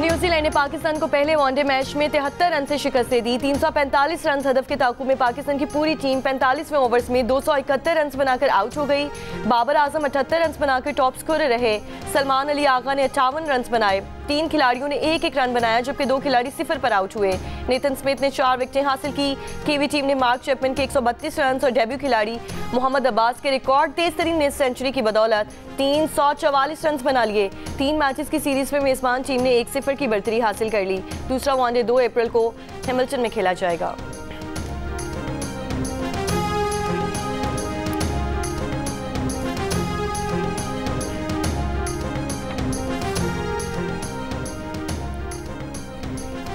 New Zealand ने पाकिस्तान को पहले वनडे मैच में 73 रन से शिकस्त दे दी। 345 रन हदफ के ताक़ुब में पाकिस्तान की पूरी टीम 45वें ओवर्स में 271 रन बनाकर आउट हो गई। बाबर आजम 78 रन बनाकर टॉप स्कोरर रहे। सलमान अली आगा ने 58 रन बनाए। 3 खिलाड़ियों ने एक रान बनाया, जबकि 2 खिलाड़ी 0 पर आउट हुए। नेथन स्मिथ ने 4 विकेटें हासिल की। कीवी टीम ने मार्क चैपमैन के 132 रन और डेब्यू खिलाड़ी मोहम्मद अब्बास के रिकॉर्ड तेज तरीन सेंचुरी की बदौलत 344 रन बना लिए। 3 मैचेस की सीरीज में मेजबान टीम ने 1-0 की बढ़तरी हासिल कर ली। दूसरा वनडे 2 अप्रैल को हैमिल्टन में खेला जाएगा।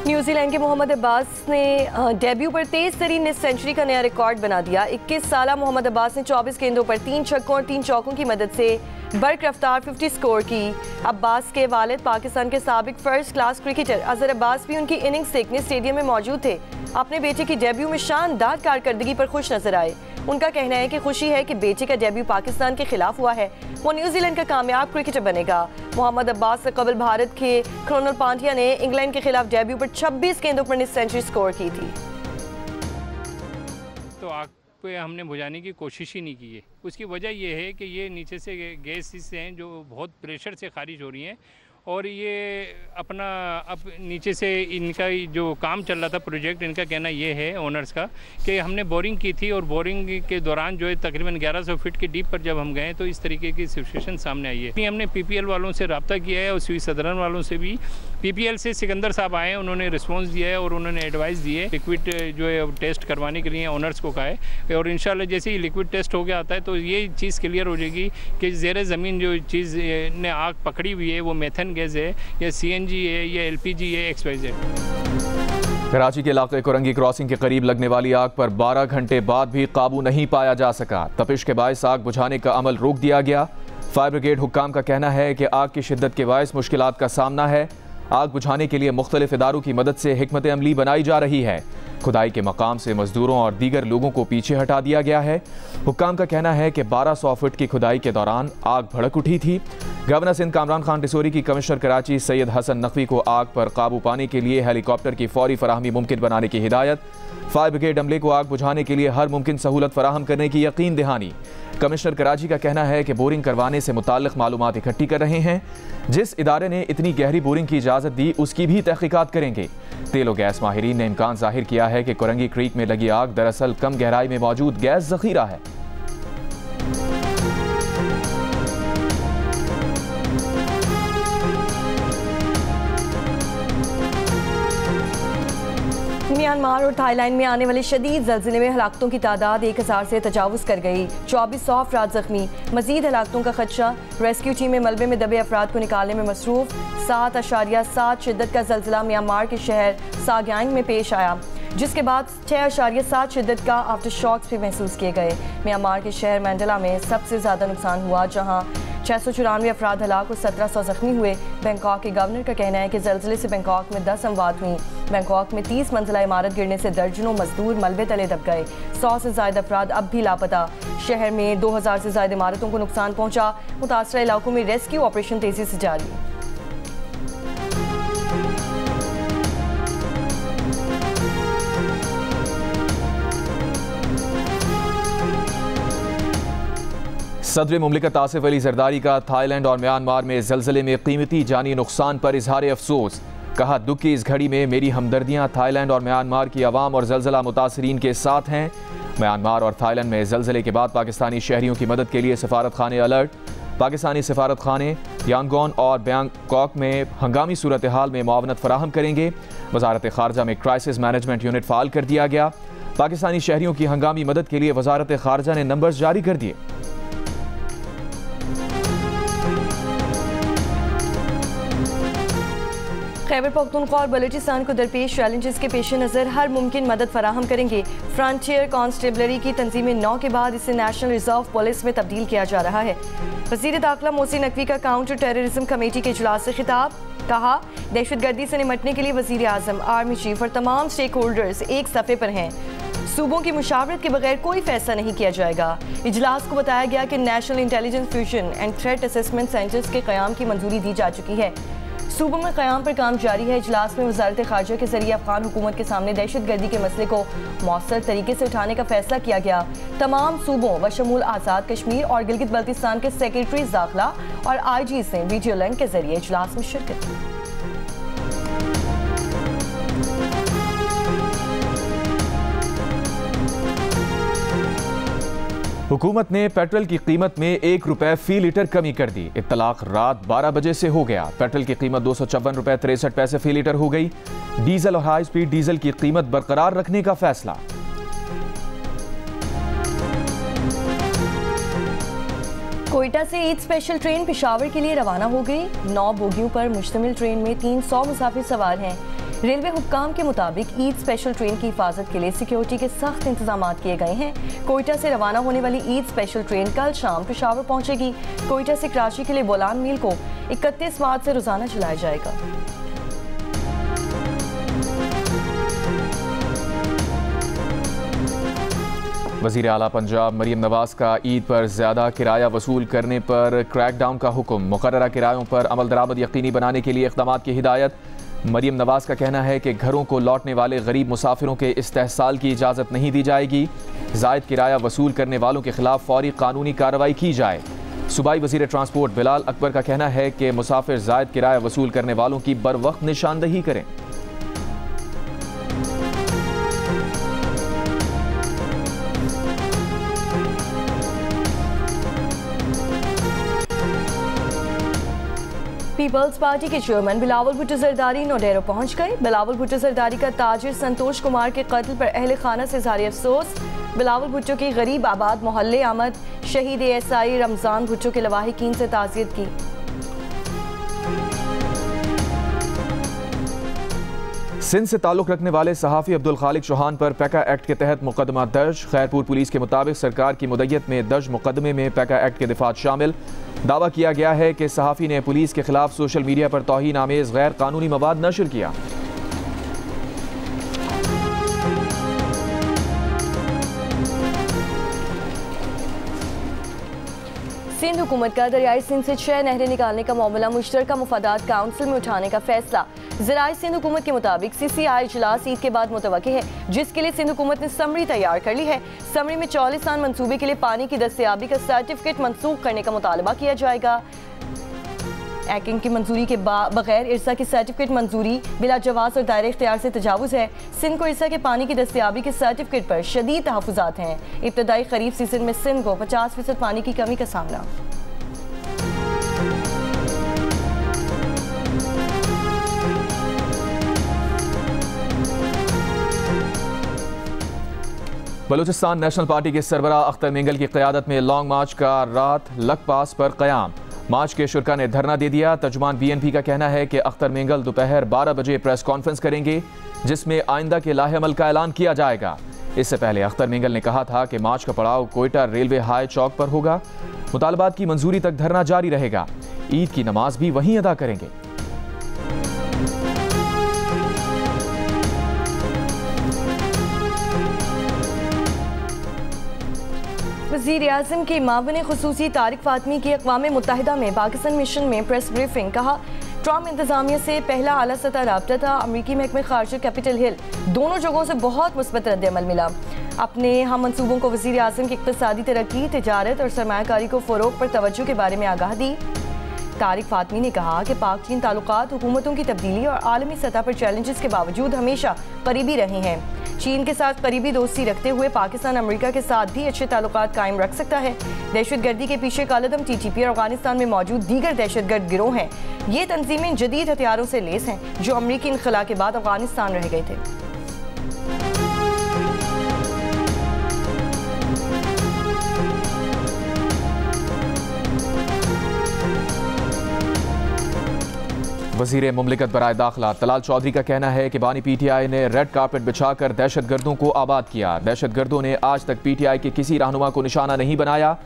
न्यूजीलैंड के मोहम्मद अब्बास ने डेब्यू पर तेज तरीन सेंचुरी का नया रिकॉर्ड बना दिया। 21 साल मोहम्मद अब्बास ने 24 गेंदों पर 3 छक्कों और 3 चौकों की मदद से बर्क रफ्तार 50 स्कोर की। अब्बास के वालिद पाकिस्तान के साबिक first class cricketer Azhar Abbas भी उनकी इनिंग्स देखने स्टेडियम में मौजूद थे। अपने बेटे की डेब्यू में शानदार कारकर्दगी पर खुश नजर आए। उनका कहना है कि खुशी है कि बेटे का डेब्यू पाकिस्तान के खिलाफ हुआ है, वो न्यूजीलैंड का कामयाब क्रिकेटर बनेगा। मोहम्मद अब्बास से कबल भारत के क्रोनल पांड्या ने इंग्लैंड के खिलाफ डेब्यू पर 26 गेंदों पर सेंचुरी स्कोर की थी। तो आग पे हमने बुझाने की कोशिश ही नहीं की है। उसकी वजह यह है कि ये नीचे से गैसेस हैं जो बहुत प्रेशर से खारिज हो रही हैं, और ये अपना अब नीचे से इनका जो काम चल रहा था प्रोजेक्ट, इनका कहना ये है ओनर्स का कि हमने बोरिंग की थी और बोरिंग के दौरान जो है तकरीबन 1100 फीट के डीप पर जब हम गए तो इस तरीके की सिचुएशन सामने आई है। हमने पीपीएल वालों से रब्ता किया है और स्वीज सदरन वालों से भी। पीपीएल से सिकंदर साहब आए हैं, उन्होंने रिस्पॉन्स दिया है और उन्होंने एडवाइस दी है लिक्विड जो है टेस्ट करवाने के लिए ओनर्स को कहा है। और इंशाल्लाह जैसे ही लिक्विड टेस्ट हो गया आता है तो ये चीज़ क्लियर हो जाएगी कि ज़ेर ज़मीन जो चीज़ ने आग पकड़ी हुई है वो मेथन गैस है या सीएनजी है या एलपीजी है XYZ। कराची के इलाके कोरंगी क्रॉसिंग के करीब लगने वाली आग पर 12 घंटे बाद भी काबू नहीं पाया जा सका। तपिश के बायस आग बुझाने का अमल रोक दिया गया। फायर ब्रिगेड हुक्काम का कहना है कि आग की शिद्दत के बायस मुश्किलात का सामना है। आग बुझाने के लिए मुख्तलिफ इदारों की मदद से हिकमत अमली बनाई जा रही है। खुदाई के मकाम से मजदूरों और दीगर लोगों को पीछे हटा दिया गया है। हुक्काम का कहना है कि 1200 फुट की खुदाई के दौरान आग भड़क उठी थी। गवर्नर सिंध कामरान खान टिसोरी की कमिश्नर कराची सैयद हसन नकवी को आग पर काबू पाने के लिए हेलीकॉप्टर की फौरी फराहमी मुमकिन बनाने की हिदायत। फायर ब्रिगेड अमले को आग बुझाने के लिए हर मुमकिन सहूलत फराहम करने की यकीन दहानी। कमिश्नर कराची का कहना है कि बोरिंग करवाने से मुताल्लिक मालूमात इकट्ठी कर रहे हैं। जिस इदारे ने इतनी गहरी बोरिंग की इजाज़त दी उसकी भी तहकीकात करेंगे। तेल और गैस माहिरीन ने इम्कान जाहिर किया है कि कोरंगी क्रीक में लगी आग दरअसल कम गहराई में मौजूद गैस जखीरा है। म्यांमार और थाईलैंड में आने वाले शदीद ज़लज़ले में हलाकतों की तादाद 1000 से तजावुज़ कर गई। 2400 अफराद जख्मी। मज़ीद हलाकतों का खदशा। रेस्क्यू टीमें मलबे में दबे अफराद को निकालने में मसरूफ़। 7.7 शिद्दत का ज़लज़ला म्यांमार के शहर साग्यांग में पेश आया, जिसके बाद 6.7 शिद्दत का आफ्टर शॉक्स भी महसूस किए गए। म्यांमार के शहर मैंडला में सबसे ज़्यादा नुकसान हुआ, जहाँ 694 अफराद हलाक और 1700 जख्मी हुए। बैंकॉक के गवर्नर का कहना है कि ज़लज़ले से बैंकॉक में 10 अमवात हुई। बैंकॉक में 30 मंजिला इमारत गिरने से दर्जनों मजदूर मलबे तले दब गए। 100 से ज़्यादा अफराद अब भी लापता। शहर में 2000 से ज़्यादा इमारतों को नुकसान पहुँचा। मुतासरा इलाकों में रेस्क्यू ऑपरेशन तेज़ी से जारी। सदर मुमलिकत आसिफ अली जरदारी का थाईलैंड और म्यांमार में ज़लज़ले में कीमती जानी नुकसान पर इजहार अफसोस। कहा, दुख की इस घड़ी में मेरी हमदर्दियाँ थाईलैंड और म्यांमार की आवाम और ज़लज़ला मुतासरीन के साथ हैं। म्यांमार और थाईलैंड में ज़लज़ले के बाद पाकिस्तानी शहरियों की मदद के लिए सफारत खाने अलर्ट। पाकिस्तानी सफारत खाने यांगोन और बैंकॉक में हंगामी सूरत हाल में मुआवनत फराहम करेंगे। वजारत खारजा में क्राइसिस मैनेजमेंट यूनिट फ़ाल कर दिया गया। पाकिस्तानी शहरियों की हंगामी मदद के लिए वजारत खारजा ने नंबर्स जारी कर दिए। खैबर पख्तूनख्वा और बलूचिस्तान को दरपेश चैलेंजेस के पेश नज़र हर मुमकिन मदद फराहम करेंगे। फ्रंटियर कॉन्स्टेबलरी की तंजीम 9 के बाद इसे नेशनल रिजर्व पुलिस में तब्दील किया जा रहा है। वज़ीर दाखिला मोहसिन नकवी का काउंटर टेररिज्म कमेटी के इजलास से खिताब। कहा, दहशतगर्दी से निपटने के लिए वज़ीर आज़म, आर्मी चीफ और तमाम स्टेक होल्डर्स एक सफ़े पर हैं। सूबों की मुशावरत के बगैर कोई फैसला नहीं किया जाएगा। इजलास को बताया गया कि national intelligence fusion and threat assessment centres के क़याम की मंजूरी दी जा चुकी है। सूबों में क़याम पर काम जारी है। इजलास में वज़ारत ख़ारजा के ज़रिए अफ़गान हुकूमत के सामने दहशत गर्दी के मसले को मौसर तरीके से उठाने का फैसला किया गया। तमाम सूबों बशमूल आज़ाद कश्मीर और गिलगित बल्तिस्तान के सेक्रेटरी दाखिला और IG से वीडियो लिंक के जरिए इजलास में शिरकत की। हुकूमत ने पेट्रोल की कीमत में ₹1 फी लीटर कमी कर दी। इत्तलाक रात 12 बजे से हो गया। पेट्रोल की कीमत ₹256.63 फी लीटर हो गई। डीजल और हाई स्पीड डीजल की कीमत बरकरार रखने का फैसला। कोयटा से ईद स्पेशल ट्रेन पेशावर के लिए रवाना हो गई। 9 बोगियों पर मुश्तमिल ट्रेन में 300 मुसाफिर सवार हैं। रेलवे हुक्काम के मुताबिक ईद स्पेशल ट्रेन की हिफाजत के लिए सिक्योरिटी के सख्त इंतजाम किए गए हैं। कोयटा से रवाना होने वाली ईद स्पेशल ट्रेन कल शाम पेशावर पहुंचेगी। कोयटा से कराची के लिए बोलान मील को 31 मार्च से रोजाना चलाया जाएगा। वज़ीर आला पंजाब मरियम नवाज का ईद पर ज़्यादा किराया वसूल करने पर क्रैकडाउन का हुक्म। मुकर्ररा किरायों पर अमल दरामद यकीनी बनाने के लिए इक़दामात की हिदायत। मरियम नवाज का कहना है कि घरों को लौटने वाले गरीब मुसाफिरों के इस्तेहसाल की इजाज़त नहीं दी जाएगी। ज़ायद किराया वसूल करने वालों के खिलाफ फौरी कानूनी कार्रवाई की जाए। सूबाई वज़ीर ट्रांसपोर्ट बिलाल अकबर का कहना है कि मुसाफिर ज़ायद किराया वसूल करने वालों की बर वक्त निशानदही करें। पीपल्स पार्टी के चेयरमैन बिलावल भुट्टो जरदारी नोडेरो पहुंच गए। बिलावल भुट्टो जरदारी का ताजिर संतोष कुमार के कत्ल पर अहले खाना से इज़हार अफसोस। बिलावल भुट्टो की गरीब आबाद मोहल्ले आमद। शहीद ASI रमजान भुट्टो के लवाहिकीन से ताज़ियत की। सिंध से ताल्लुक़ रखने वाले सहाफ़ी अब्दुल खालिक चौहान पर पैका एक्ट के तहत मुकदमा दर्ज। खैरपुर पुलिस के मुताबिक सरकार की मुद्दत में दर्ज मुकदमे में पैका एक्ट के दिफात शामिल। दावा किया गया है कि सहाफ़ी ने पुलिस के खिलाफ सोशल मीडिया पर तौहीन आमेज़ गैर कानूनी मवाद नशर किया। सिंध हुकूमत का दरियाई सिंध से 6 नहरें निकालने का मामला मुश्तरका मुफादात काउंसिल में उठाने का फैसला। ज़राए सिंध हुकूमत के मुताबिक CCI इजलास ईद के बाद मुतवक्की है, जिसके लिए सिंध हुकूमत ने समरी तैयार कर ली है। समरी में 44 मनसूबे के लिए पानी की दस्तयाबी का सर्टिफिकेट मनसूख करने का मुतालबा किया जाएगा। एक्टिंग की मंजूरी के बगैर इरसा की सर्टिफिकेट मंजूरी बिला जवाज़ और दायरे इख्तियार से तजावुज़ है। सिंध को इरसा के पानी की दस्तयाबी के सर्टिफिकेट पर शदीद तहफ़्फ़ुज़ात हैं। इब्तदाई खरीफ सीजन में सिंध को 50% पानी की कमी का सामना। बलूचिस्तान नेशनल पार्टी के सरबराह अख्तर मेंगल की क़यादत में लॉन्ग मार्च का रात लकपास पर क़याम। मार्च के शुरा ने धरना दे दिया। तर्जुमान BNP का कहना है कि अख्तर मेंगल दोपहर 12 बजे प्रेस कॉन्फ्रेंस करेंगे, जिसमें आइंदा के लाहेअमल का ऐलान किया जाएगा। इससे पहले अख्तर मेंगल ने कहा था कि मार्च का पड़ाव कोयटा रेलवे हाई चौक पर होगा। मुतालबात की मंजूरी तक धरना जारी रहेगा। ईद की नमाज भी वहीं अदा करेंगे। वज़ीर-ए-आज़म के मावन ख़ुसूसी तारिक फ़ातमी की अक़वाम मुत्तहिदा में पाकिस्तान मिशन में प्रेस ब्रीफिंग। कहा, ट्रम्प इंतज़ामिया से पहला आला सतह राब्ता था। अमरीकी महकमे ख़ारजा कैपिटल हिल दोनों जगहों से बहुत मुस्बत रद्द-ए-अमल मिला। अपने हम मनसूबों को वज़ीर-ए-आज़म की इक़्तिसादी तरक्की, तिजारत और सरमायाकारी को फ़रोग़ पर तवज्जो के बारे में आगाह दी। तारिक फ़ातमी ने कहा कि पाक चीन ताल्लुकात हुकूमतों की तब्दीली और आलमी सतह पर चैलेंजेस के बावजूद हमेशा करीबी रहे हैं। चीन के साथ करीबी दोस्ती रखते हुए पाकिस्तान अमेरिका के साथ भी अच्छे ताल्लुकात कायम रख सकता है। दहशतगर्दी के पीछे कालदम TTP और अफगानिस्तान में मौजूद दीगर दहशतगर्द गिरोह हैं। ये तंजीमें जदीद हथियारों से लेस हैं, जो अमरीकी इनखला के बाद अफगानिस्तान रह गए थे। वज़ीर मुमलिकत बराए दाखिला तलाल चौधरी का कहना है कि बानी PTI ने रेड कारपेट बिछाकर दहशतगर्दों को आबाद किया। दहशतगर्दों ने आज तक PTI के किसी रहनुमा को निशाना नहीं बनाया।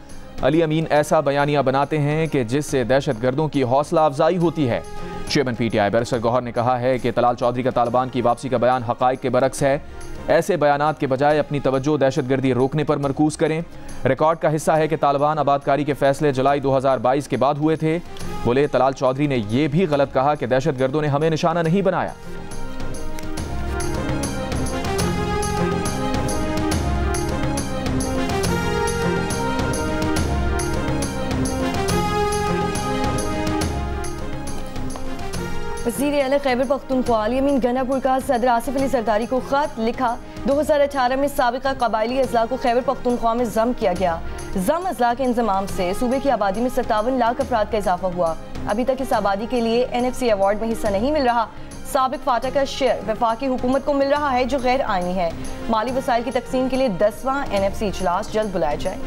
अली अमीन ऐसा बयानिया बनाते हैं कि जिससे दहशतगर्दों की हौसला अफजाई होती है। चेयरमैन PTI बैरिस्टर गौहर ने कहा है कि तलाल चौधरी का तालिबान की वापसी का बयान हक़ाइक़ के बरक्स है। ऐसे बयानात के बजाय अपनी तवज्जो दहशतगर्दी रोकने पर मरकूज करें। रिकॉर्ड का हिस्सा है कि तालिबान आबादकारी के फैसले जुलाई 2022 के बाद हुए थे। बोले तलाल चौधरी ने यह भी गलत कहा कि दहशतगर्दों ने हमें निशाना नहीं बनाया। वज़ीर आला खैबर पख्तूनख्वा यमीन गनापुर का सदर आसिफ अली सरदारी को खत लिखा। 2018 में साबिका कबायली अजला को खैबर पख्तूनख्वा में जम किया गया। जम अजला के इंतजाम से सूबे की आबादी में 57 लाख अफराद का इजाफा हुआ। अभी तक इस आबादी के लिए NFC अवार्ड में हिस्सा नहीं मिल रहा। साबिक फाटा का शेयर वफाकी हुकूमत को मिल रहा है जो गैर आईनी है। माली वसाइल की तकसीम के लिए 10वां NFC इजलास जल्द बुलाया जाए।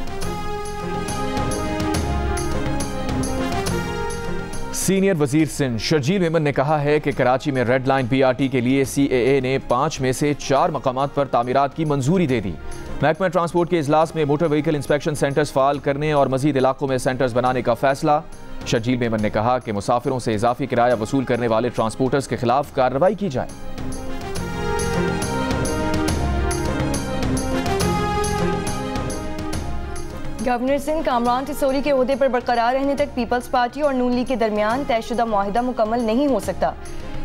सीनियर वजीर सिंध शर्जील मेमन ने कहा है कि कराची में रेड लाइन PRT के लिए CAA ने 5 में से 4 मकामात पर तामीरात की मंजूरी दे दी। महकमा ट्रांसपोर्ट के इजलास में मोटर व्हीकल इंस्पेक्शन सेंटर्स फाल करने और मजीद इलाकों में सेंटर्स बनाने का फैसला। शर्जील मेमन ने कहा कि मुसाफिरों से इजाफी किराया वसूल करने वाले ट्रांसपोर्टर्स के खिलाफ कार्रवाई की जाए। गवर्नर सिंध कामरान टिसोरी के ओहदे पर बरकरार रहने तक पीपल्स पार्टी और नून लीग के दरमियान तयशुदा मुआहिदा मुकम्मल नहीं हो सकता।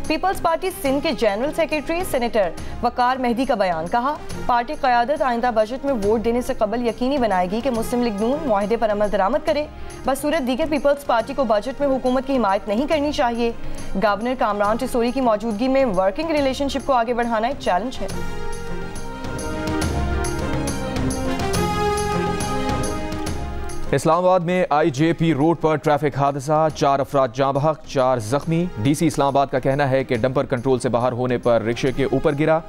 पीपल्स पार्टी सिंध के जनरल सेक्रेटरी सेनेटर वकार मेहदी का बयान। कहा, पार्टी क़यादत आइंदा बजट में वोट देने से कबल यकीनी बनाएगी कि मुस्लिम लीग नून मुआहिदे पर अमल दरामद करे। बसूरत दीगर पीपल्स पार्टी को बजट में हुकूमत की हिमायत नहीं करनी चाहिए। गवर्नर कामरान टिसोरी की मौजूदगी में वर्किंग रिलेशनशिप को आगे बढ़ाना एक चैलेंज है। इस्लामाबाद में IJP रोड पर ट्रैफिक हादसा, 4 अफराद जाँ बहक, 4 जख्मी। DC इस्लामाबाद का कहना है कि डंपर कंट्रोल से बाहर होने पर रिक्शे के ऊपर गिरा।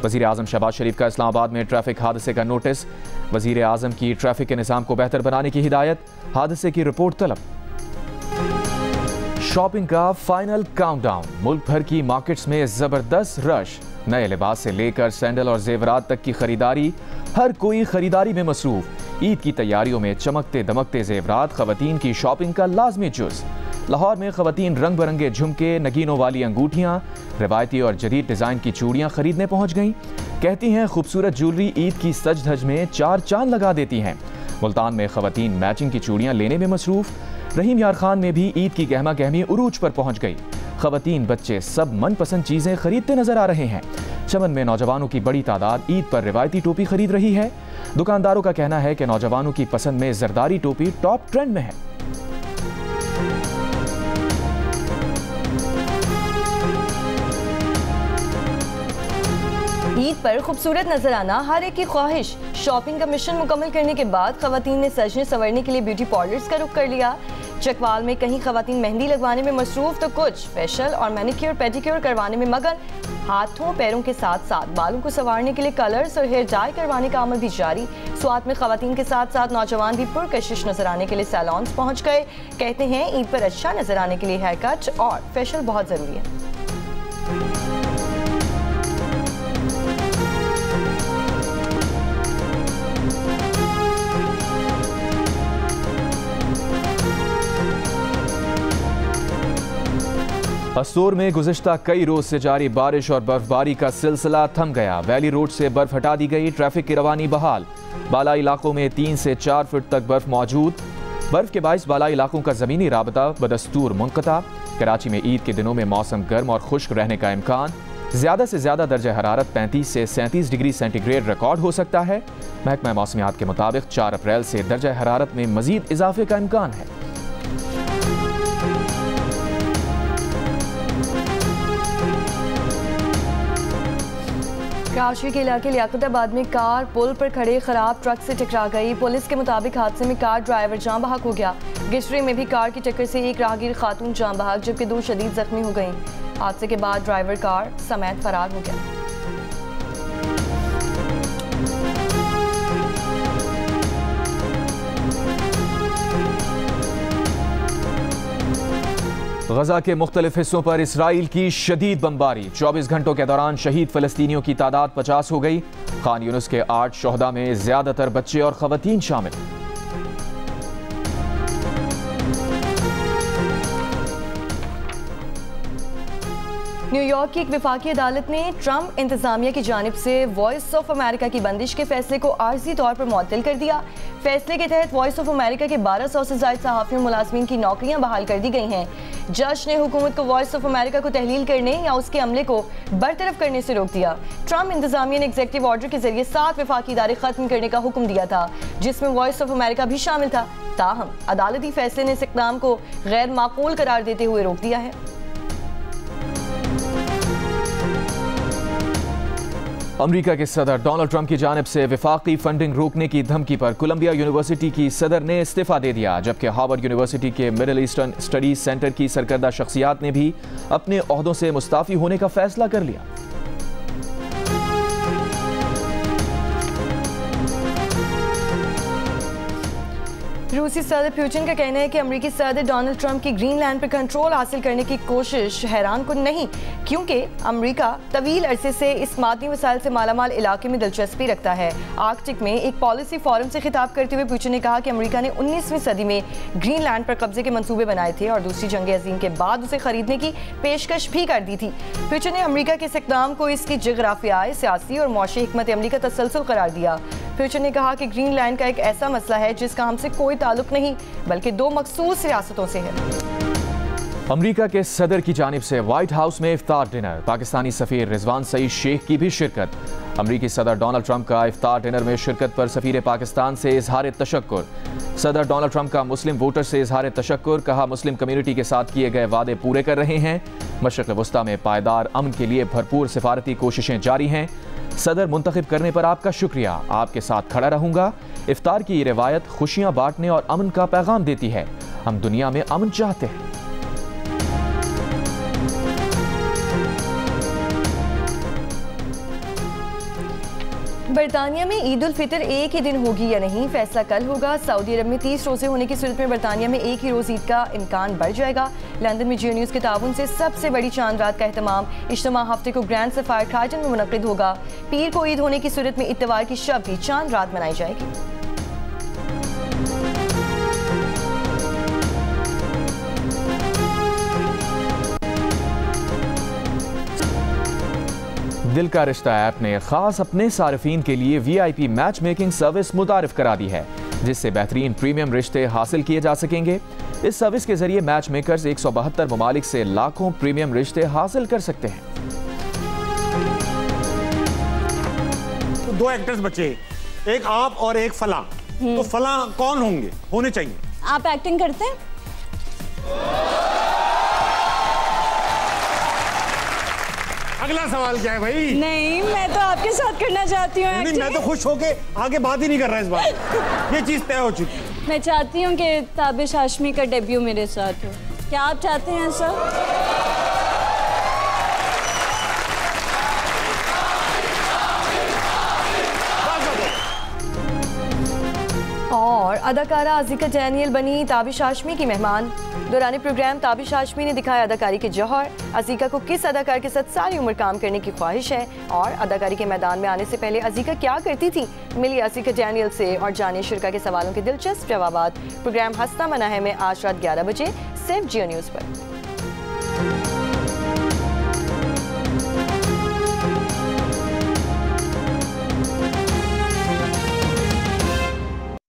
वजीर आजम शहबाज शरीफ का इस्लामाबाद में ट्रैफिक हादसे का नोटिस। वजीर आजम की ट्रैफिक के निज़ाम को बेहतर बनाने की हिदायत। हादसे की रिपोर्ट तलब। शॉपिंग का फाइनल काउंटडाउन। मुल्क भर की मार्केट्स में जबरदस्त रश। नए लिबास से लेकर सैंडल और जेवरात तक की खरीदारी। हर कोई खरीदारी में मसरूफ। ईद की तैयारियों में चमकते दमकते जेवरात खवातीन की शॉपिंग का लाजमी जुज़। लाहौर में खवातीन रंग बिरंगे झुमके, नगीनों वाली अंगूठियाँ, रिवायती और जदीद डिज़ाइन की चूड़ियाँ खरीदने पहुँच गईं। कहती हैं खूबसूरत ज्वेलरी ईद की सज धज में 4 चांद लगा देती हैं। मुल्तान में खवातीन मैचिंग की चूड़ियाँ लेने में मसरूफ। रहीम यार खान में भी ईद की गहमा गहमी उरूज पर पहुँच गई। खवातीन बच्चे सब मनपसंद चीज़ें खरीदते नजर आ रहे हैं। चमन में नौजवानों की बड़ी तादाद ईद पर रिवायती टोपी खरीद रही है। दुकानदारों का कहना है कि नौजवानों की पसंद में जरदारी टोपी टॉप ट्रेंड में है। ईद पर खूबसूरत नजर आना हर एक की ख्वाहिश। शॉपिंग का मिशन मुकम्मल करने के बाद खवातीन ने सजने संवरने के लिए ब्यूटी पार्लर्स का रुख कर लिया। चकवाल में कहीं खवातीन मेहंदी लगवाने में मसरूफ तो कुछ फेशियल और मैनिक्योर पेडिक्योर करवाने में मगन। हाथों पैरों के साथ साथ बालों को संवारने के लिए कलर्स और हेयर डाई करवाने का अमल भी जारी। स्वात में खवातीन के साथ साथ नौजवान भी पुरकशिश नजर आने के लिए सैलून्स पहुंच गए। कहते हैं ईद पर अच्छा नजर आने के लिए हेयर कट और फेशियल बहुत जरूरी है। अस्तूर में गुज़िश्ता कई रोज से जारी बारिश और बर्फबारी का सिलसिला थम गया। वैली रोड से बर्फ हटा दी गई। ट्रैफिक की रवानी बहाल। बाला इलाकों में 3 से 4 फुट तक बर्फ मौजूद। बर्फ के बाइस बाला इलाकों का ज़मीनी राबता बदस्तूर मुनक़ता। कराची में ईद के दिनों में मौसम गर्म और खुश्क रहने का इम्कान। ज़्यादा से ज़्यादा दर्जा हरारत 35 से 37 डिग्री सेंटीग्रेड रिकॉर्ड हो सकता है। महकमा मौसमियात के मुताबिक 4 अप्रैल से दर्जा हरारत में मज़ीद इजाफे का इम्कान है। कराची के इलाके लियाकताबाद में कार पुल पर खड़े खराब ट्रक से टकरा गई। पुलिस के मुताबिक हादसे में कार ड्राइवर जाँ बहक हो गया। गिशरी में भी कार की टक्कर से एक राहगीर खातून जाँ बहक जबकि 2 शदीद जख्मी हो गईं। हादसे के बाद ड्राइवर कार समेत फरार हो गया। गजा के मुख्तलिफ हिस्सों पर इसराइल की शदीद बमबारी। 24 घंटों के दौरान शहीद फलस्तीनियों की तादाद 50 हो गई। खान यूनुस के 8 शोहदा में ज्यादातर बच्चे और खवातीन शामिल। न्यूयॉर्क की एक विफाकी अदालत ने ट्रंप इंतजामिया की जानिब से वॉइस ऑफ अमेरिका की बंदिश के फैसले को आर्जी तौर पर मुअत्तल कर दिया। फैसले के तहत वॉइस ऑफ अमेरिका के 1200 से ज़ायद सहाफ़ियों मुलाज़मीन की नौकरियां बहाल कर दी गई हैं। जज ने हुकूमत को वॉइस ऑफ अमेरिका को तहलील करने या उसके अमले को बरतरफ करने से रोक दिया। ट्रंप इंतजामिया ने एग्जीक्यूटिव ऑर्डर के जरिए 7 विफाकी इदारे खत्म करने का हुक्म दिया था, जिसमें वॉइस ऑफ अमेरिका भी शामिल था। ताहम अदालती फैसले ने इस इक़दाम को गैर माकूल करार देते हुए रोक दिया है। अमेरिका के सदर डोनाल्ड ट्रंप की जानिब से विफाकी फंडिंग रोकने की धमकी पर कोलंबिया यूनिवर्सिटी की सदर ने इस्तीफा दे दिया, जबकि हार्वर्ड यूनिवर्सिटी के मिडिल ईस्टर्न स्टडीज सेंटर की सरकर्दा शख्सियात ने भी अपने ओहदों से मुस्ताफी होने का फैसला कर लिया। रूसी सदर पुतिन का कहना है कि अमेरिकी सदर डोनाल्ड ट्रंप की ग्रीनलैंड पर कंट्रोल हासिल करने की कोशिश हैरान कुन नहीं, क्योंकि अमेरिका तवील अरसे से इस मादनी वसाइल से मालामाल इलाके में दिलचस्पी रखता है। आर्कटिक में एक पॉलिसी फोरम से खिताब करते हुए पुतिन ने कहा कि अमेरिका ने 19वीं सदी में ग्रीनलैंड पर कब्जे के मंसूबे बनाए थे और दूसरी जंग अजीम के बाद उसे खरीदने की पेशकश भी कर दी थी। पुतिन ने अमेरिका के इस इक़दाम को इसकी जगराफियाई, सियासी और मौशी हिकमत अमली का तसलसल करार दिया। पुतिन ने कहा कि ग्रीनलैंड का एक ऐसा मसला है जिसका हमसे कोई ताल्लुक नहीं बल्कि 2 मखसूस रियासतों से है। अमेरिका के सदर की जानिब से व्हाइट हाउस में इफ्तार डिनर, पाकिस्तानी सफीर रिजवान सईद शेख की भी शिरकत। अमेरिकी सदर डोनाल्ड ट्रंप का इफ्तार डिनर में शिरकत पर सफीर पाकिस्तान से इजहार तशक्कुर। सदर डोनाल्ड ट्रंप का मुस्लिम वोटर से इजहार तशक्कुर, कहा मुस्लिम कम्युनिटी के साथ किए गए वादे पूरे कर रहे हैं। मशरिक़ वस्ता में पायदार अमन के लिए भरपूर सिफारती कोशिशें जारी हैं। सदर मुंतखब करने पर आपका शुक्रिया, आपके साथ खड़ा रहूंगा। इफ्तार की ये रिवायत खुशियां बांटने और अमन का पैगाम देती है। हम दुनिया में अमन चाहते हैं। बरतानिया में ईद उल फितर एक ही दिन होगी या नहीं, फैसला कल होगा। सऊदी अरब में 30 रोजे होने की सूरत में बरतानिया में एक ही रोज ईद का इम्कान बढ़ जाएगा। लंदन में जियो न्यूज़ के ताउन से सबसे बड़ी चांद रात का एहतमाम इज्तिमा हफ्ते को ग्रैंड सफायर खाइटन में मुनक्किद होगा। पीर को ईद होने की सूरत में इत्तवार की शब भी चांद रात मनाई जाएगी। दिल का रिश्ता ऐप ने खास अपने सारिफीन के लिए VIP मैच मेकिंग सर्विस मुतारिफ करा दी है, जिससे बेहतरीन प्रीमियम रिश्ते हासिल किए जा सकेंगे। इस सर्विस के जरिए मैच मेकर्स 172 ममालिक से लाखों प्रीमियम रिश्ते हासिल कर सकते हैं। तो 2 एक्टर्स बचे, एक आप और एक फला। तो फला कौन होने चाहिए? आप एक्टिंग करते हैं? अगला सवाल क्या है भाई? नहीं, मैं तो आपके साथ करना चाहती हूँ। नहीं, मैं तो खुश होके आगे बात ही नहीं कर रहा इस बार। ये चीज तय हो चुकी है। मैं चाहती हूँ कि ताबिश हाशमी का डेब्यू मेरे साथ हो। क्या आप चाहते हैं सर? और अदाकारा अज़ीका डैनियल बनी ताबिश हाशमी की मेहमान। दौरान प्रोग्राम ताबिश हाशमी ने दिखाया अदाकारी के जौहर। अज़ीका को किस अदाकार के साथ सारी उम्र काम करने की ख्वाहिश है और अदाकारी के मैदान में आने से पहले अज़ीका क्या करती थी, मिली अज़ीका डैनियल से और जानिए शुरा के सवालों के दिलचस्प जवाबात। प्रोग्राम हंसता मना है में आज रात 11 बजे सिर्फ जियो न्यूज़ पर।